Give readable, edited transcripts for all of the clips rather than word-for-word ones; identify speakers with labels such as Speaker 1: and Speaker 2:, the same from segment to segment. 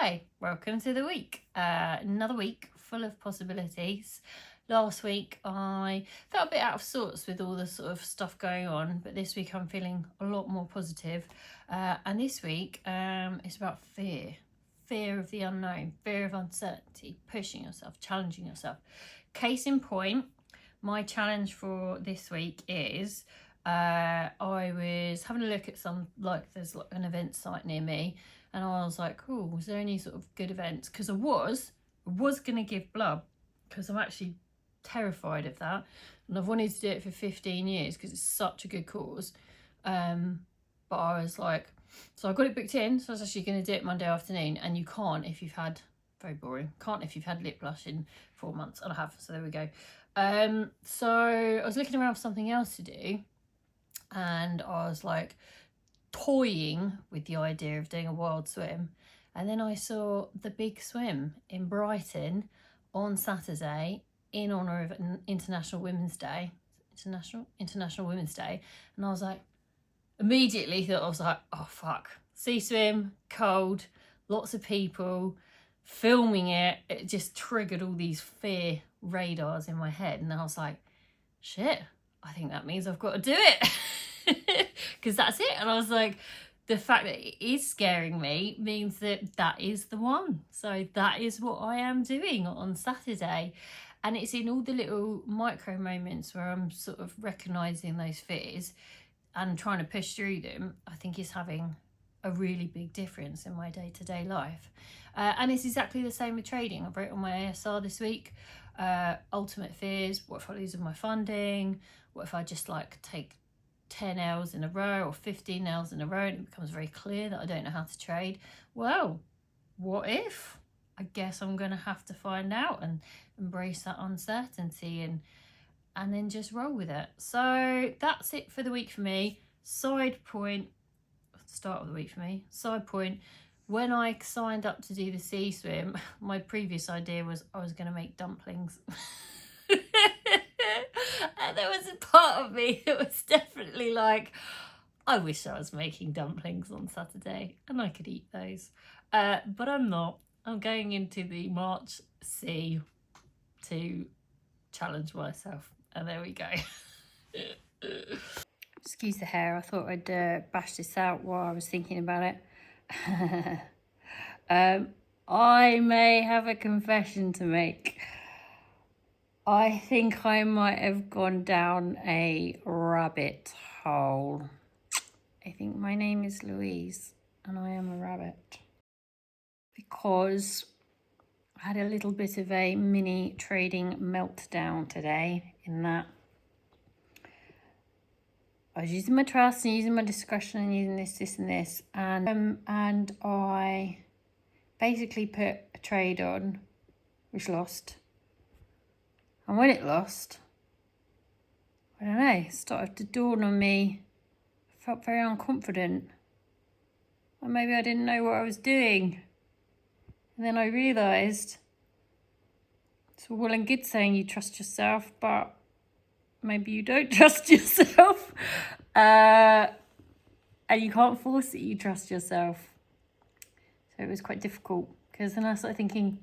Speaker 1: Hi, welcome to the week. Another week full of possibilities. Last week I felt a bit out of sorts with all the sort of stuff going on, but this week I'm feeling a lot more positive. And this week it's about fear. Fear of the unknown, fear of uncertainty, pushing yourself, challenging yourself. Case in point, my challenge for this week is I was having a look at there's like an event site near me, and I was like, cool, was there any sort of good events? Because I was going to give blood, because I'm actually terrified of that. And I've wanted to do it for 15 years because it's such a good cause. But I was like, so I got it booked in. So I was actually going to do it Monday afternoon. And you can't if you've had, very boring, can't if you've had lip blush in 4 months. And I have, so there we go. So I was looking around for something else to do. And I was like, toying with the idea of doing a wild swim, and then I saw the big swim in Brighton on Saturday in honour of International Women's Day, International Women's Day, and I was like, immediately thought, I was like, oh fuck, sea swim, cold, lots of people filming it. It just triggered all these fear radars in my head, and I was like, shit, I think that means I've got to do it. Because that's it. And I was like, the fact that it is scaring me means that is the one. So that is what I am doing on Saturday. And it's in all the little micro moments where I'm sort of recognising those fears and trying to push through them. I think is having a really big difference in my day-to-day life. And it's exactly the same with trading. I wrote on my ASR this week, ultimate fears. What if I lose all my funding? What if I just take 10 hours in a row or 15 hours in a row and it becomes very clear that I don't know how to trade? Well, what if? I guess I'm going to have to find out and embrace that uncertainty and then just roll with it. So that's it for the week for me. Side point, start of the week for me, side point, when I signed up to do the sea swim, my previous idea was I was going to make dumplings. And there was a part of me that was definitely like, I wish I was making dumplings on Saturday and I could eat those. But I'm not. I'm going into the March Sea to challenge myself. And there we go. Excuse the hair. I thought I'd bash this out while I was thinking about it. I may have a confession to make. I think I might have gone down a rabbit hole. I think my name is Louise and I am a rabbit. Because I had a little bit of a mini trading meltdown today, in that I was using my trust and using my discretion and using this and this, and I basically put a trade on which lost. And when it lost, I don't know, it started to dawn on me. I felt very unconfident. Or maybe I didn't know what I was doing. And then I realised it's all well and good saying you trust yourself, but maybe you don't trust yourself. And you can't force that you trust yourself. So it was quite difficult, because then I started thinking,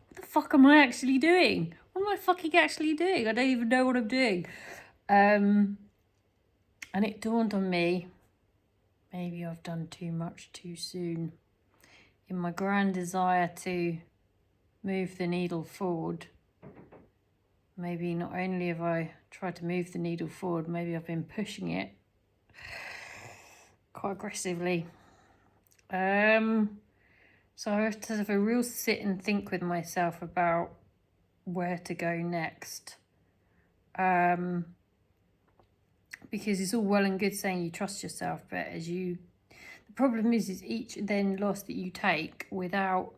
Speaker 1: what the fuck am I actually doing? What am I fucking actually doing? I don't even know what I'm doing. And it dawned on me, maybe I've done too much too soon. In my grand desire to move the needle forward, maybe not only have I tried to move the needle forward, maybe I've been pushing it quite aggressively. So I have to have a real sit and think with myself about where to go next. Because it's all well and good saying you trust yourself, but the problem is each then loss that you take without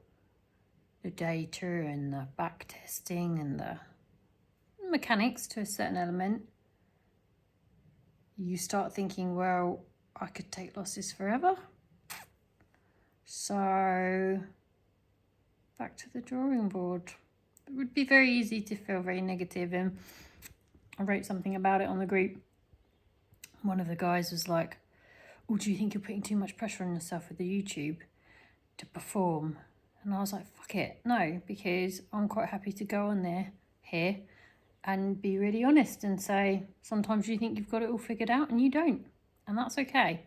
Speaker 1: the data and the back testing and the mechanics to a certain element, you start thinking, well, I could take losses forever. So back to the drawing board. It would be very easy to feel very negative, and I wrote something about it on the group. One of the guys was like, oh, do you think you're putting too much pressure on yourself with the YouTube to perform? And I was like, fuck it, no, because I'm quite happy to go on here and be really honest and say, sometimes you think you've got it all figured out and you don't. And that's okay.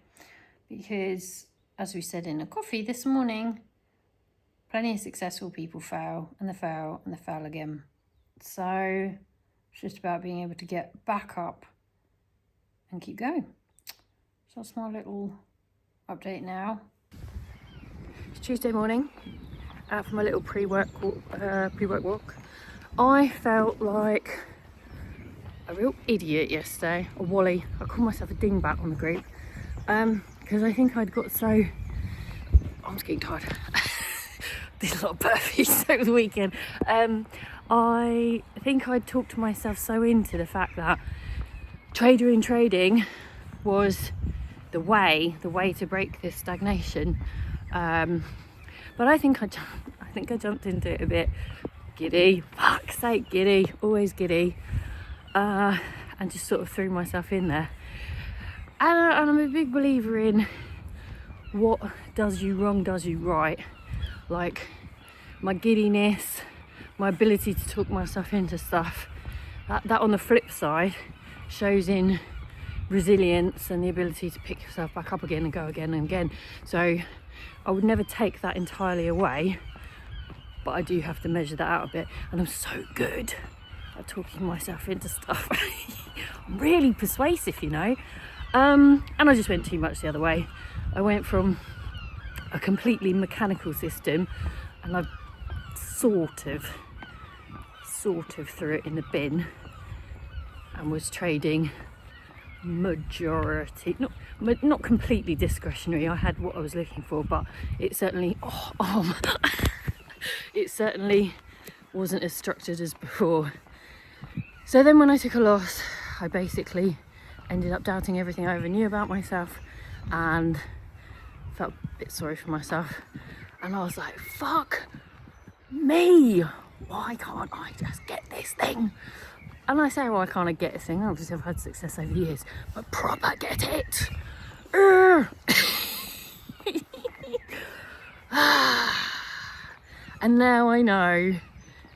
Speaker 1: Because, as we said in a coffee this morning, plenty of successful people fail, and they fail, and they fail again. So it's just about being able to get back up and keep going. So that's my little update now. It's Tuesday morning, out for my little pre-work walk. I felt like a real idiot yesterday, a wally. I called myself a dingbat on the group because I think I'd got so... I'm just getting tired. Did a lot of burpees over the weekend. I think I'd talked myself so into the fact that trader in trading was the way to break this stagnation. But I think I jumped into it a bit giddy. Fuck's sake, giddy, always giddy. And just sort of threw myself in there. And I'm a big believer in what does you wrong does you right. Like my giddiness, my ability to talk myself into stuff, that on the flip side shows in resilience and the ability to pick yourself back up again and go again and again. So I would never take that entirely away, but I do have to measure that out a bit. And I'm so good at talking myself into stuff. I'm really persuasive, you know. And I just went too much the other way. I went from a completely mechanical system, and I sort of threw it in the bin and was trading majority, not completely discretionary. I had what I was looking for, but it certainly it certainly wasn't as structured as before. So then when I took a loss, I basically ended up doubting everything I ever knew about myself and felt a bit sorry for myself. And I was like, fuck me, why can't I just get this thing? And I say, why can't I get this thing? Obviously I've had success over the years, but proper get it. And now I know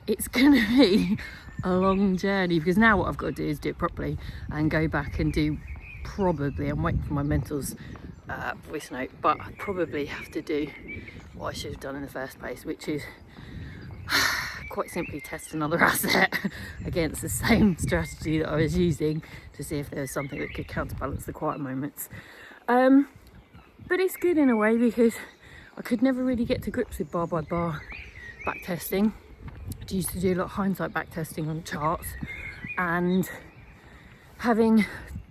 Speaker 1: it's gonna be a long journey, because now what I've got to do is do it properly and go back and do, probably, I'm waiting for my mentor's voice note, but I probably have to do what I should have done in the first place, which is quite simply test another asset against the same strategy that I was using to see if there was something that could counterbalance the quiet moments. But it's good in a way, because I could never really get to grips with bar by bar back testing. I used to do a lot of hindsight back testing on charts, and having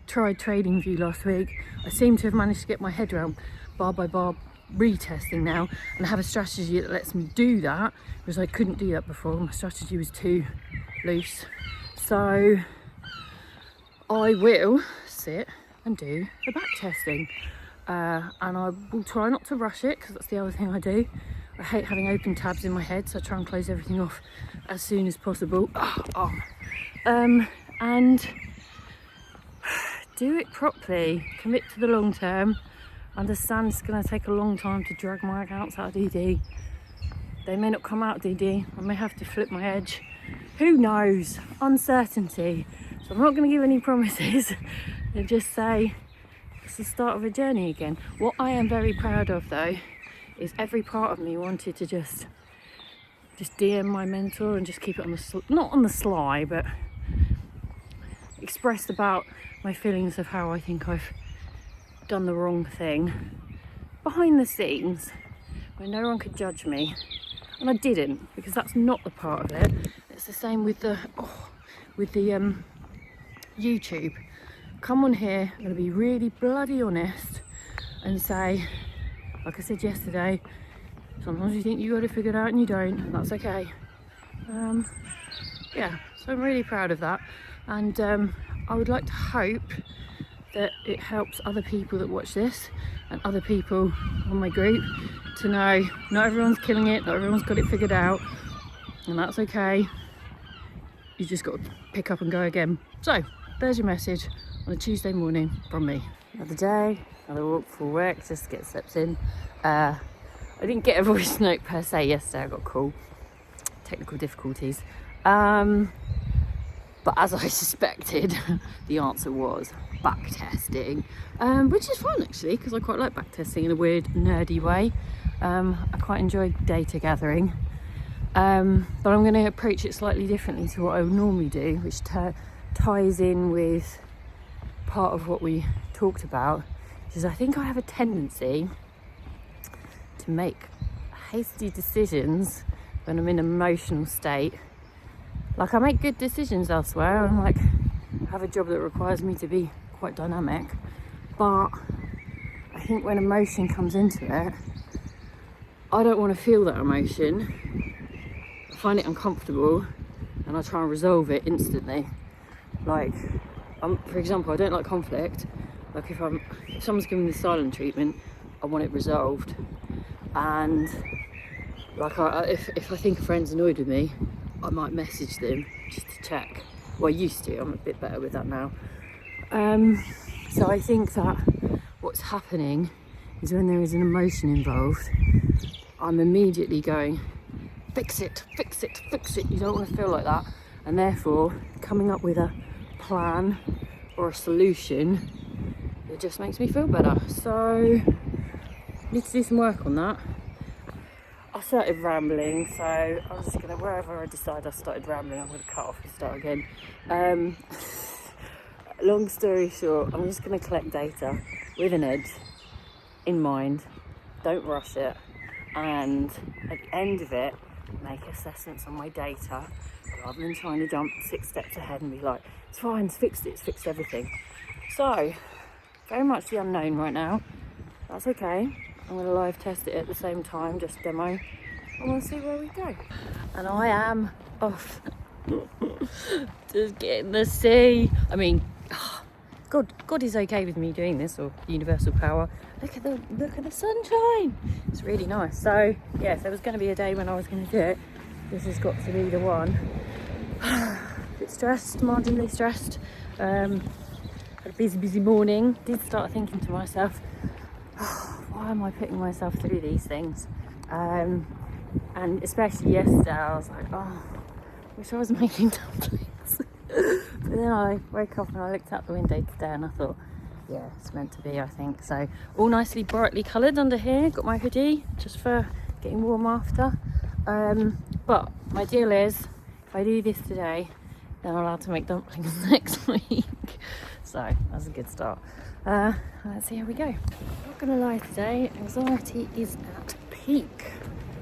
Speaker 1: tried TradingView last week, I seem to have managed to get my head around bar by bar retesting now and have a strategy that lets me do that, because I couldn't do that before. My strategy was too loose. So I will sit and do the back testing, and I will try not to rush it, because that's the other thing I do. I hate having open tabs in my head, so I try and close everything off as soon as possible. And do it properly, commit to the long term, understand it's going to take a long time to drag my accounts out of DD. They may not come out of DD, I may have to flip my edge. Who knows? Uncertainty. So I'm not going to give any promises and just say it's the start of a journey again. What I am very proud of though is every part of me wanted to just DM my mentor and just keep it on the not on the sly, but expressed about my feelings of how I think I've done the wrong thing behind the scenes, where no one could judge me, and I didn't, because that's not the part of it. It's the same with the YouTube. Come on here, I'm going to be really bloody honest and say, like I said yesterday, sometimes you think you got it figured out and you don't, and that's okay. Yeah, so I'm really proud of that, and I would like to hope that it helps other people that watch this and other people on my group to know not everyone's killing it, not everyone's got it figured out, and that's okay. You just got to pick up and go again. So there's your message on a Tuesday morning from me. Another day, another walk for work, just to get steps in. I I didn't get a voice note per se yesterday. I got a call. Technical difficulties. But as I suspected, the answer was backtesting, which is fun actually, because I quite like backtesting in a weird, nerdy way. I quite enjoy data gathering, but I'm going to approach it slightly differently to what I would normally do, which ties in with part of what we talked about, which is I think I have a tendency to make hasty decisions when I'm in an emotional state. Like, I make good decisions elsewhere, and like have a job that requires me to be quite dynamic, but I think when emotion comes into it, I don't want to feel that emotion. I find it uncomfortable and I try and resolve it instantly. Like, for example, I don't like conflict. Like, if someone's giving me the silent treatment, I want it resolved. And like, if I think a friend's annoyed with me, I might message them just to check. Well, I used to. I'm a bit better with that now. So I think that what's happening is when there is an emotion involved, I'm immediately going, fix it, fix it, fix it. You don't want to feel like that. And therefore, coming up with a plan or a solution, it just makes me feel better. So I need to do some work on that. I started rambling, so I'm just gonna, wherever I decide I started rambling, I'm gonna cut off and start again. Long story short, I'm just gonna collect data with an edge in mind, don't rush it, and at the end of it, make assessments on my data rather than trying to jump 6 steps ahead and be like, it's fine, it's fixed everything. So, very much the unknown right now. That's okay. I'm going to live test it at the same time, just demo, and we'll see where we go. And I am off. Just getting the sea. I mean, God is okay with me doing this, or universal power. Look at the sunshine. It's really nice. So yeah, if there was going to be a day when I was going to do it, this has got to be the one. A bit stressed, marginally stressed. Had a busy morning. Did start thinking to myself, why am I putting myself through these things? And especially yesterday, I was like, I wish I was making dumplings. But then I woke up and I looked out the window today and I thought, yeah, it's meant to be, I think. So all nicely brightly coloured under here. Got my hoodie just for getting warm after. But my deal is, if I do this today, then I'm allowed to make dumplings next week. So that's a good start. Let's see how we go. Not gonna lie, today anxiety is at peak.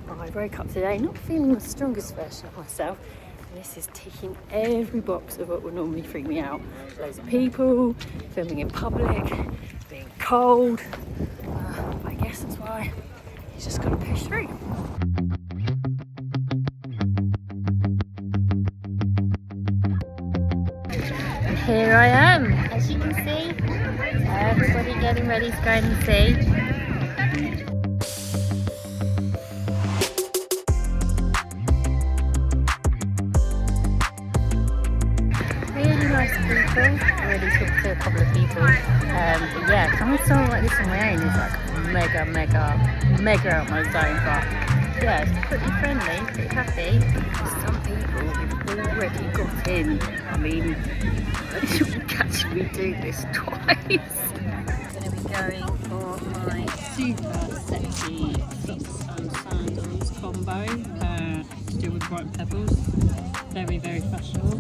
Speaker 1: I woke up today not feeling the strongest version of myself, and this is ticking every box of what would normally freak me out. Loads of people, filming in public, being cold. But I guess that's why you just gotta push through. And here I am, as you can see. Everybody getting ready to go in the sea. Really nice people. I already talked to a couple of people. But yeah, coming to somewhere like this on my own is like mega out my zone. But yeah, it's pretty friendly, pretty happy. Some people have already got in. I mean, you'll catch me do this twice. I'm going to be going for my super sexy socks and sandals combo to do with bright pebbles. Very, very fashionable.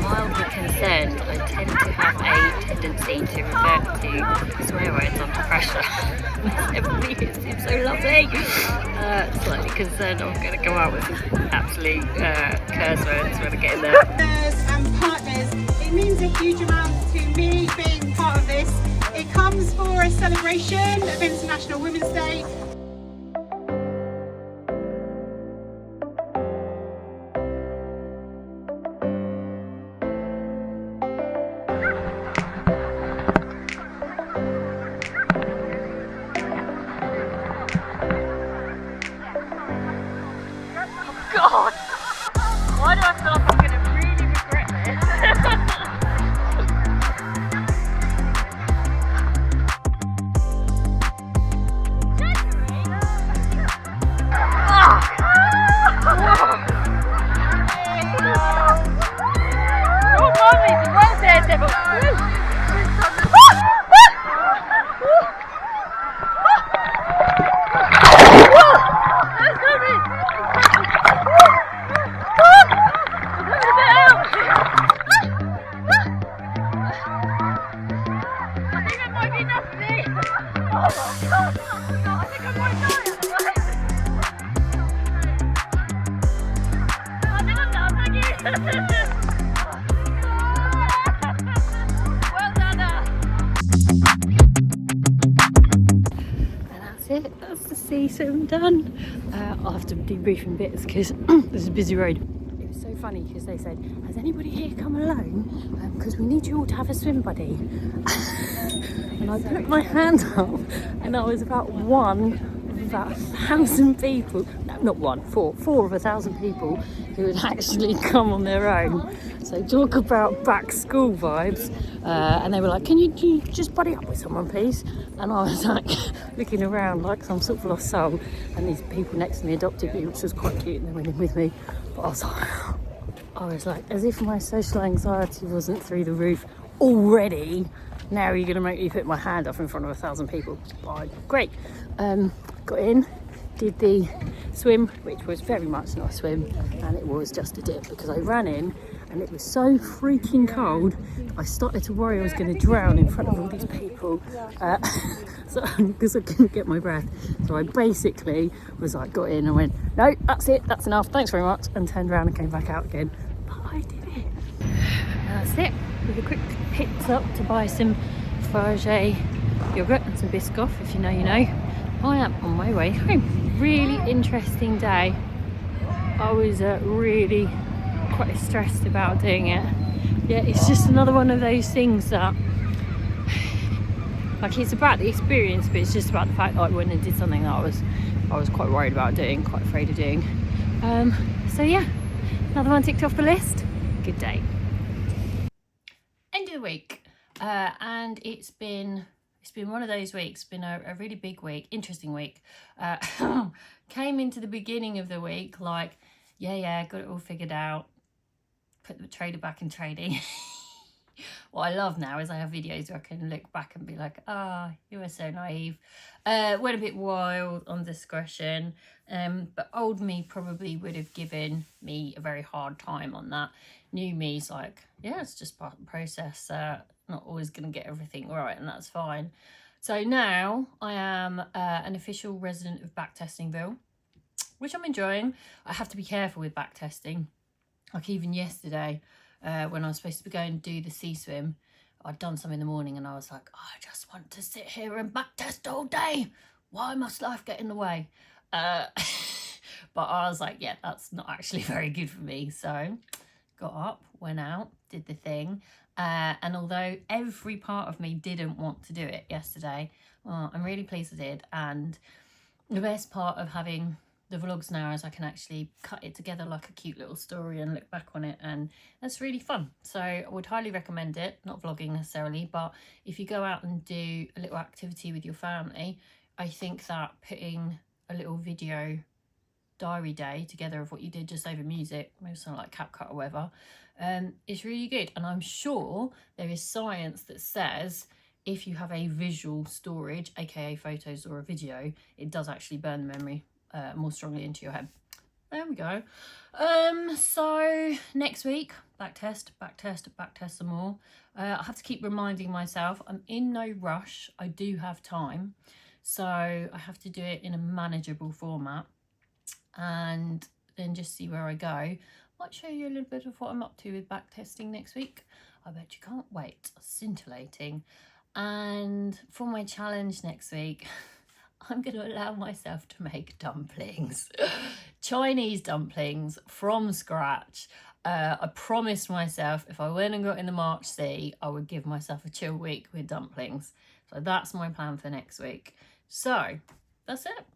Speaker 1: Mildly concerned, I tend to have a tendency to revert to swear words under pressure. Everybody seems so lovely. Slightly concerned I'm going to go out with some absolute curse words when I get in there.
Speaker 2: And partners, it means a huge amount to me being part of this. It comes for a celebration of International Women's Day.
Speaker 1: God! Why do I feel like I'm going to really regret this? Well done, Devil. It. That's the sea swim done. I'll have to debrief in bits because this is a busy road. It was so funny because they said, has anybody here come alone? Because we need you all to have a swim buddy. And I put my hand up and I was about one of about 1,000 people. No, not one, four of 1,000 people who had actually come on their own. So talk about back school vibes. And they were like, can you just buddy up with someone please? And I was like looking around like some sort of lost soul, and these people next to me adopted me, which was quite cute, and they went in with me. But I was like, as if my social anxiety wasn't through the roof already, now you're gonna make me put my hand up in front of 1,000 people. Fine, great. Got in, did the swim, which was very much not a swim, and it was just a dip because I ran in and it was so freaking cold I started to worry I was going to drown in front of all these people because I couldn't get my breath. So I basically was like, got in and went, no, that's it, that's enough, thanks very much, and turned around and came back out again. But I did it. And that's it, with a quick hit up to buy some Fabergé yogurt and some Biscoff. If you know, you know. I am on my way home. Really interesting day. I was really quite stressed about doing it. Yeah, it's just another one of those things that, like, it's about the experience, but it's just about the fact that I went and did something that I was quite worried about doing, quite afraid of doing. So yeah, another one ticked off the list. Good day. End of the week, and it's been one of those weeks. Been a really big week, interesting week. Came into the beginning of the week like, yeah, got it all figured out. Put the trader back in trading. What I love now is I have videos where I can look back and be like, you were so naive. Went a bit wild on discretion, but old me probably would have given me a very hard time on that. New me's like, yeah, it's just part of the process. Not always going to get everything right, and that's fine. So now I am an official resident of Backtestingville, which I'm enjoying. I have to be careful with backtesting. Like even yesterday, when I was supposed to be going to do the sea swim, I'd done some in the morning and I was like, I just want to sit here and backtest all day. Why must life get in the way? But I was like, yeah, that's not actually very good for me. So got up, went out, did the thing. And although every part of me didn't want to do it yesterday, well, I'm really pleased I did. And the best part of having the vlogs now is I can actually cut it together like a cute little story and look back on it, and that's really fun. So I would highly recommend it. Not vlogging necessarily, but if you go out and do a little activity with your family, I think that putting a little video diary day together of what you did just over music, maybe something like CapCut or whatever, is really good. And I'm sure there is science that says if you have a visual storage, aka photos or a video, it does actually burn the memory more strongly into your head. There we go. So next week, backtest some more. I have to keep reminding myself I'm in no rush. I do have time, so I have to do it in a manageable format and then just see where I go. Might show you a little bit of what I'm up to with backtesting next week. I bet you can't wait. Scintillating. And for my challenge next week, I'm going to allow myself to make dumplings. Chinese dumplings from scratch. I promised myself if I went and got in the March Sea, I would give myself a chill week with dumplings. So that's my plan for next week. So that's it.